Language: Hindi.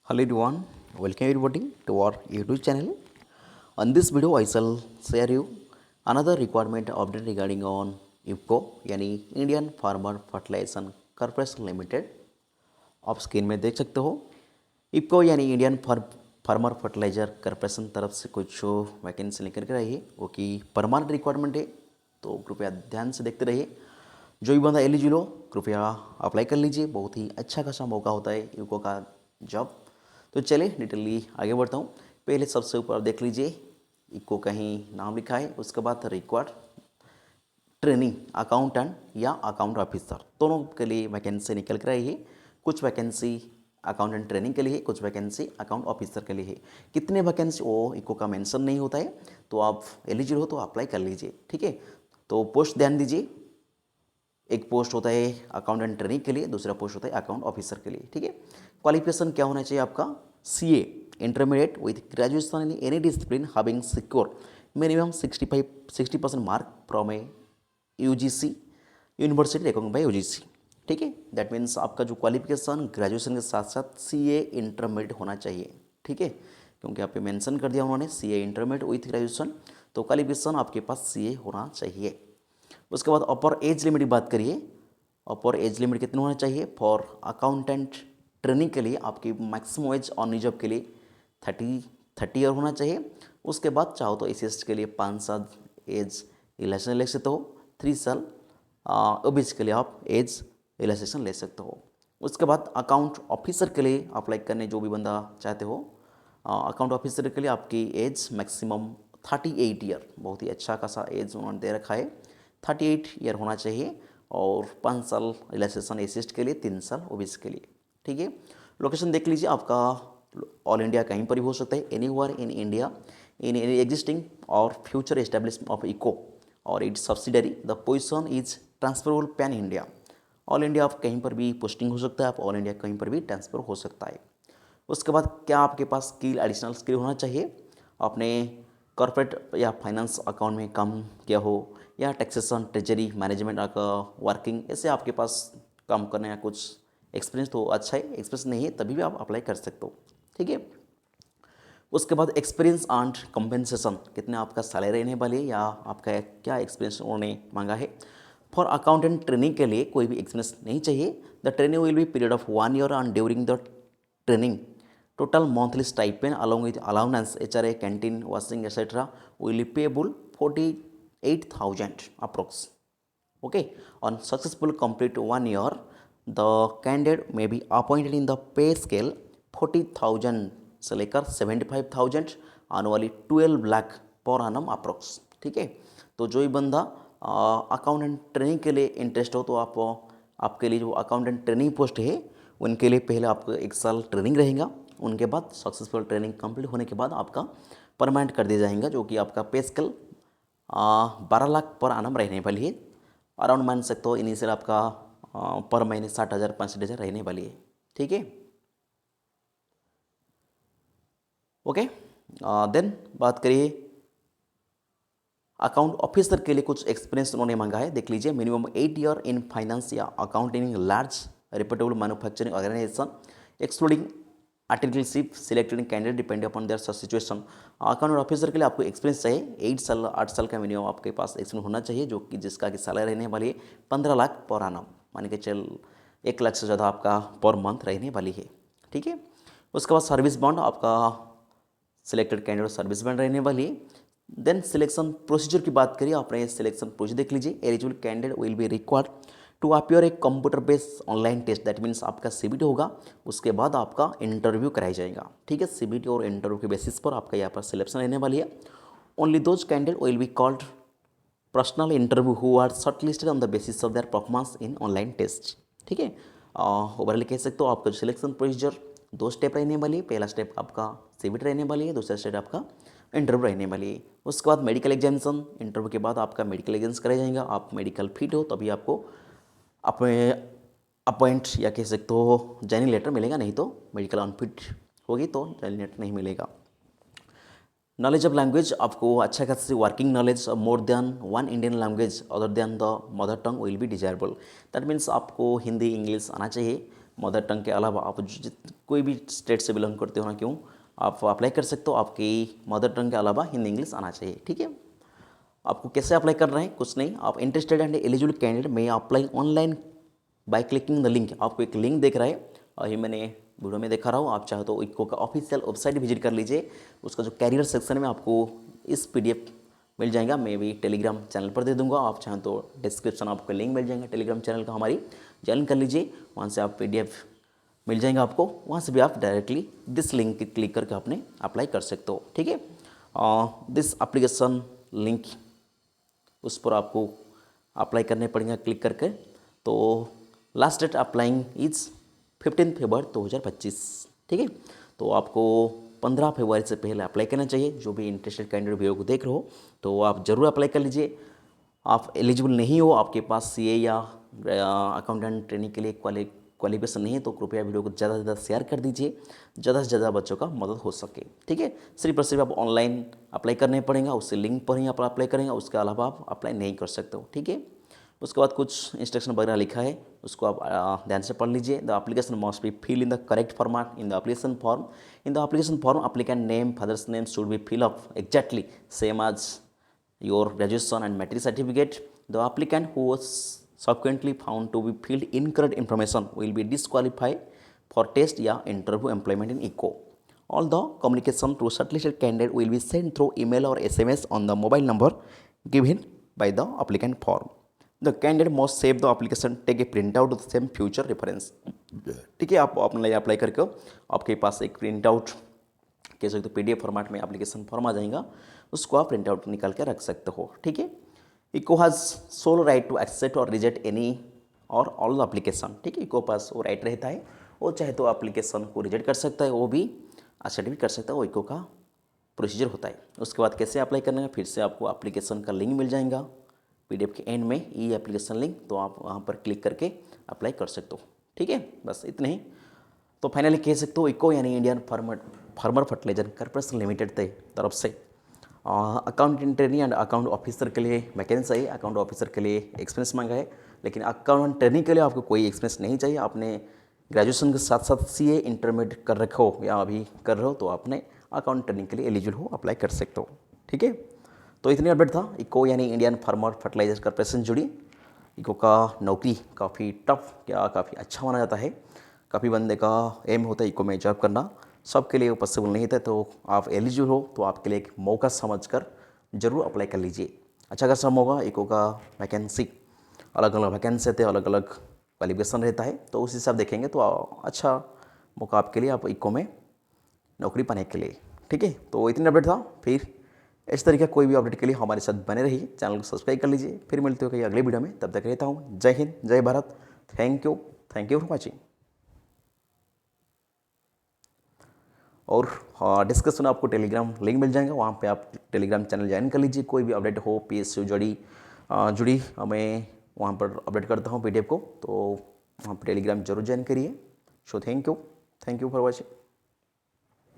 Hello everyone, welcome everybody to our YouTube channel. On this video, I shall share you another requirement update regarding on IFCO यानी Indian farmer fertilisation corporation limited. आप स्क्रीन में देख सकते हो इफको यानी इंडियन फार्मर फर्टिलाइजर कॉर्पोरेशन तरफ से कुछ वैकेंसी लेकर के आई है वो कि परमानेंट रिक्वायरमेंट है. तो कृपया ध्यान से देखते रहिए. जो भी बंदा एलिजिबल हो कृपया अप्लाई कर लीजिए. बहुत ही अच्छा खासा मौका होता है इफको का जॉब. तो चलिए डिटेली आगे बढ़ता हूँ. पहले सबसे ऊपर देख लीजिए इको कहीं नाम लिखा है. उसके बाद रिक्वायर्ड ट्रेनिंग अकाउंटेंट या अकाउंट ऑफिसर दोनों के लिए वैकेंसी निकल कर आई है. कुछ वैकेंसी अकाउंटेंट ट्रेनिंग के लिए है, कुछ वैकेंसी अकाउंट ऑफिसर के लिए है. कितने वैकेंसी वो इको का मेंशन नहीं होता है. तो आप एलिजिबल हो तो अप्लाई कर लीजिए. ठीक है. तो पोस्ट ध्यान दीजिए. एक पोस्ट होता है अकाउंटेंट ट्रेनिंग के लिए, दूसरा पोस्ट होता है अकाउंट ऑफिसर के लिए. ठीक है. क्वालिफिकेशन क्या होना चाहिए आपका? CA intermediate with graduation in any discipline having secure minimum 60% mark from a UGC university recognised by UGC. ठीक है. दैट मीन्स आपका जो क्वालिफिकेशन ग्रेजुएशन के साथ साथ CA इंटरमीडिएट होना चाहिए. ठीक है. क्योंकि यहाँ पे मेंशन कर दिया उन्होंने CA इंटरमीडिएट विथ ग्रेजुएशन, तो क्वालिफिकेशन आपके पास CA होना चाहिए. उसके बाद अपर एज लिमिट की बात करिए. अपर एज लिमिट कितना होना चाहिए? फॉर अकाउंटेंट ट्रेनिंग के लिए आपकी मैक्सिमम एज ऑन जॉब के लिए 30 ईयर होना चाहिए. उसके बाद चाहो तो एस के लिए 5 साल एज रिलैक्सेशन ले सकते हो. 3 साल OBC के लिए आप एज रिलैक्सेशन ले सकते हो. उसके बाद अकाउंट ऑफिसर के लिए अप्लाई करने जो भी बंदा चाहते हो, अकाउंट ऑफिसर के लिए आपकी एज मैक्सिमम 38 ईयर, बहुत ही अच्छा खासा एज उन्होंने दे रखा है. 38 ईयर होना चाहिए. और 5 साल रिलैक्सेशन एसिस्ट के लिए, 3 साल OBC के लिए. ठीक है. लोकेशन देख लीजिए आपका ऑल इंडिया कहीं पर भी हो सकता है. Anywhere in India in any existing और फ्यूचर एस्टेब्लिशमेंट ऑफ इको और it's subsidiary the position is transferable pan India. All India आप कहीं पर भी पोस्टिंग हो सकता है. आप ऑल इंडिया कहीं पर भी ट्रांसफ़र हो सकता है. उसके बाद क्या आपके पास स्किल एडिशनल स्किल होना चाहिए? आपने कॉर्पोरेट या फाइनेंस अकाउंट में काम किया हो, या टैक्सेशन ट्रेजरी मैनेजमेंट का वर्किंग, ऐसे आपके पास काम करने का कुछ एक्सपीरियंस तो अच्छा है. एक्सपीरियंस नहीं है तभी भी आप अप्लाई कर सकते हो. ठीक है. उसके बाद एक्सपीरियंस एंड कंपेंसेशन, कितने आपका सैलरी रहने वाली है या आपका क्या एक्सपीरियंस उन्होंने मांगा है. फॉर अकाउंटेंट ट्रेनिंग के लिए कोई भी एक्सपीरियंस नहीं चाहिए. The training will be period of 1 year and during the training total monthly stipend along with allowance, HRA, canteen, washing, etc. will be payable 48,000 approx. Okay. On successful complete 1 year, the candidate may be appointed in the pay scale 40,000 से लेकर 75,000 annually 12 लाख पर annum approx. ठीक है. तो जो ही बंदा अकाउंटेंट ट्रेनिंग के लिए इंटरेस्ट हो तो आपके लिए जो अकाउंटेंट ट्रेनिंग पोस्ट है उनके लिए पहले आपको 1 साल ट्रेनिंग रहेगा. उनके बाद सक्सेसफुल ट्रेनिंग कंप्लीट होने के बाद आपका परमानेंट कर दिया जाएगा, जो कि आपका पे स्केल 12 लाख पर आनम रहने वाली है. अराउंड मान सकते हो इनिशियल आपका पर महीने 60,000 65,000 रहने वाली है. ठीक है. ओके. देन बात करिए अकाउंट ऑफिसर के लिए कुछ एक्सपीरियंस उन्होंने मांगा है. देख लीजिए. मिनिमम 8 ईयर इन फाइनेंस या accounting large reputable manufacturing organisation excluding articleship selected candidate depend upon their situation. Account officer के लिए आपको एक्सपीरियंस चाहिए 8 साल का मिनिमम आपके पास एक्सपीरियंस होना चाहिए, जो कि जिसका कि सैलरी रहने वाली है 15 लाख पर आनम, मान के चल 1 लाख से ज़्यादा आपका पर मंथ रहने वाली है. ठीक है. उसके बाद सर्विस बॉन्ड आपका सिलेक्टेड कैंडिडेट सर्विस बॉन्ड रहने वाली है. देन सिलेक्शन प्रोसीजर की बात करिए. आपने सिलेक्शन प्रोसीजर देख लीजिए. Eligible candidate will be required to appear एक computer based online test. That means आपका CBT होगा, उसके बाद आपका इंटरव्यू कराया जाएगा. ठीक है. CBT और इंटरव्यू के बेसिस पर आपका यहाँ पर सिलेक्शन रहने वाली है. Only those candidate will be called personal interview who are short listed on the basis of their performance in online test. ठीक है. ओवरऑल कह सकते हो आपका सिलेक्शन प्रोसीजर 2 स्टेप रहने वाली है. पहला स्टेप आपका CBT रहने वाली है, दूसरा स्टेप आपका इंटरव्यू रहने वाली है. उसके बाद मेडिकल एग्जामिनेशन, इंटरव्यू के बाद आपका मेडिकल एग्जाम्स कराया जाएगा. आप मेडिकल फिट हो तभी आपको अपने अपॉइंट या कह सकते हो ज्वाइनिंग लेटर मिलेगा, नहीं तो मेडिकल अनफिट होगी तो ज्वाइनिंग लेटर नहीं मिलेगा. नॉलेज ऑफ लैंग्वेज, आपको अच्छा खासी working knowledge more than 1 Indian language other than the mother tongue will be desirable. That means आपको हिंदी इंग्लिश आना चाहिए. मदर टंग के अलावा आप कोई भी स्टेट से बिलोंग करते हो ना क्यों, आप अप्लाई कर सकते हो। आपकी मदर टंग के अलावा हिंदी इंग्लिश आना चाहिए, ठीक है। आपको कैसे अप्लाई करना है, कुछ नहीं, आप इंटरेस्टेड एंड एलिजिबल कैंडिडेट में apply online by clicking the link. आपको एक लिंक दिख रहा है और ये मैंने वीडियो में दिखा रहा हूँ। आप चाहो तो इको का ऑफिशियल वेबसाइट विजिट कर लीजिए। उसका जो कैरियर सेक्शन में आपको इस पीडीएफ मिल जाएगा। मैं भी टेलीग्राम चैनल पर दे दूंगा, आप चाहें तो डिस्क्रिप्शन आपको लिंक मिल जाएगा टेलीग्राम चैनल का, हमारी ज्वाइन कर लीजिए। वहाँ से आप पीडीएफ मिल जाएगा आपको, वहाँ से भी आप डायरेक्टली दिस लिंक क्लिक करके आपने अप्लाई कर सकते हो, ठीक है। दिस एप्लीकेशन लिंक, उस पर आपको अप्लाई करने पड़ेंगे क्लिक करके। तो लास्ट डेट अप्लाइंग इज 15 फरवरी 2025, ठीक है। तो आपको 15 फरवरी से पहले अप्लाई करना चाहिए। जो भी इंटरेस्टेड कैंडिडेट वीडियो को देख रहे हो तो आप ज़रूर अप्लाई कर लीजिए। आप एलिजिबल नहीं हो, आपके पास सीए या अकाउंटेंट ट्रेनिंग के लिए क्वालिफिकेशन नहीं है, तो कृपया वीडियो को ज़्यादा से ज़्यादा शेयर कर दीजिए, ज़्यादा से ज़्यादा बच्चों का मदद हो सके, ठीक है। सिर्फ और सिर्फ आप ऑनलाइन अप्लाई करने पड़ेगा, उससे लिंक पर ही आप अप्लाई करेंगे, उसके अलावा आप अप्लाई नहीं कर सकते हो, ठीक है। उसके बाद कुछ इंस्ट्रक्शन वगैरह लिखा है, उसको आप ध्यान से पढ़ लीजिए। The application must be fill in the correct format in the application form. In the application form applicant name, father's name should be fill up exactly same as your graduation and matric certificate. The applicant who was subsequently found to be filled incorrect information will be disqualified for test या interview employment in ICO. All the communication to shortlisted candidate will be sent through email or SMS on the mobile number given by the applicant form. The candidate must save the application, take a printout of the same future reference. ठीक है, आप अपने अप्लाई करके आपके पास एक प्रिंट आउट कह सकते हो पीडीएफ फॉर्मेट में एप्लीकेशन फॉर्म आ जाएगा, उसको आप प्रिंट आउट निकाल के रख सकते हो, ठीक है। इको has sole right to accept or reject any or all the application, ठीक है। इको पास वो राइट रहता है, वो चाहे तो एप्लीकेशन को रिजेक्ट कर सकता है, वो भी एक्सेप्ट भी कर सकता है, वो इको का प्रोसीजर होता है। उसके बाद कैसे अप्लाई करना है, फिर से आपको एप्लीकेशन का लिंक मिल जाएगा पीडीएफ के एंड में, ये एप्लीकेशन लिंक, तो आप वहाँ पर क्लिक करके अप्लाई कर सकते हो, ठीक है। बस इतने ही। तो फाइनली कह सकते हो इको यानी Indian farmer fertiliser corporation limited के तरफ से accountant training and account officer के लिए वैकेंसी है। अकाउंट ऑफिसर के लिए एक्सपीरियंस मांगा है, लेकिन अकाउंट ट्रेनिंग के लिए आपको कोई एक्सपीरियंस नहीं चाहिए। आपने ग्रेजुएशन के साथ साथ सीए इंटरमीडिएट कर रखे हो या अभी कर रहे हो, तो आपने अकाउंट ट्रेनिंग के लिए एलिजिबल हो, अप्लाई कर सकते हो, ठीक है। तो इतनी अपडेट था इको यानी इंडियन फार्मर फर्टिलाइजर कॉर्पोरेशन जुड़ी। इको का नौकरी काफ़ी टफ या काफ़ी अच्छा माना जाता है। काफ़ी बंदे का एम होता है इको में जॉब करना, सबके लिए पॉसिबल नहीं था। तो आप एलिजिबल हो तो आपके लिए एक मौका समझकर ज़रूर अप्लाई कर लीजिए। अच्छा खासा मौका, इको का वैकेंसी अलग अलग वैकेंसी रहते, अलग अलग क्वालिफिकेशन रहता है, तो उस हिसाब देखेंगे तो अच्छा मौका आपके लिए, आप इको में नौकरी पाने के लिए, ठीक है। तो इतनी अपडेट था। फिर इस तरीके कोई भी अपडेट के लिए हमारे साथ बने रहिए, चैनल को सब्सक्राइब कर लीजिए। फिर मिलते हो कहीं अगले वीडियो में, तब तक रहता हूँ। जय हिंद, जय Bharat. Thank you for watching. और डिस्कशन आपको टेलीग्राम लिंक मिल जाएगा, वहाँ पे आप टेलीग्राम चैनल ज्वाइन कर लीजिए। कोई भी अपडेट हो पीएसयू जुड़ी मैं वहाँ पर अपडेट करता हूँ पीडीएफ को, तो वहाँ पर टेलीग्राम जरूर ज्वाइन करिए। So thank you for watching.